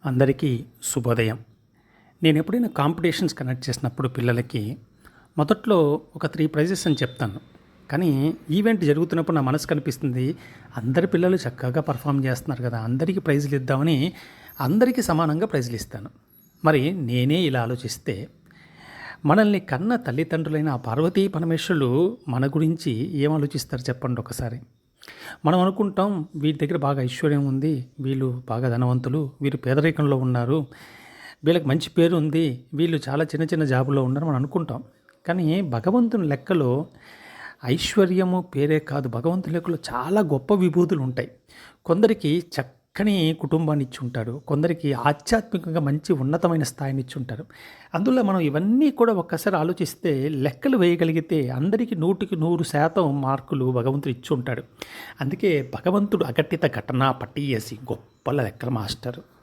అందరికీ శుభోదయం. నేను ఎప్పుడైనా కాంపిటీషన్స్ కండక్ట్ చేసినప్పుడు పిల్లలకి మొదట్లో ఒక 3 ప్రైజెస్ అని చెప్తాను. కానీ ఈవెంట్ జరుగుతున్నప్పుడు నా మనసుకు అనిపిస్తుంది, అందరి పిల్లలు చక్కగా పర్ఫార్మ్ చేస్తున్నారు కదా! అందరికీ ప్రైజులు ఇద్దామని అందరికీ సమానంగా ప్రైజులు ఇస్తాను. మరి నేనే ఇలా ఆలోచిస్తే, మనల్ని కన్న తల్లిదండ్రులైన ఆ పార్వతీ పరమేశ్వరులు మన గురించి ఏం ఆలోచిస్తారు చెప్పండి ఒకసారి. మనం అనుకుంటాం వీరి దగ్గర బాగా ఐశ్వర్యం ఉంది, వీళ్ళు బాగా ధనవంతులు, వీరు పేదరికంలో ఉన్నారు, వీళ్ళకి మంచి పేరు ఉంది, వీళ్ళు చాలా చిన్న చిన్న జాబుల్లో ఉన్నారు మనం అనుకుంటాం. కానీ భగవంతుని లెక్కలో ఐశ్వర్యము పేరే కాదు, భగవంతుని లెక్కలో చాలా గొప్ప విభూతులు ఉంటాయి. కొందరికి చక్కని కుటుంబాన్ని ఇచ్చి ఉంటాడు, కొందరికి ఆధ్యాత్మికంగా మంచి ఉన్నతమైన స్థాయిని ఇచ్చి ఉంటారు. అందులో మనం ఇవన్నీ కూడా ఒక్కసారి ఆలోచిస్తే లెక్కలు వేయగలిగితే అందరికీ 100% మార్కులు భగవంతుడు ఇచ్చి ఉంటాడు. అందుకే భగవంతుడు అఘటిత ఘటన పట్టియేసి గొప్ప లెక్కల మాస్టరు.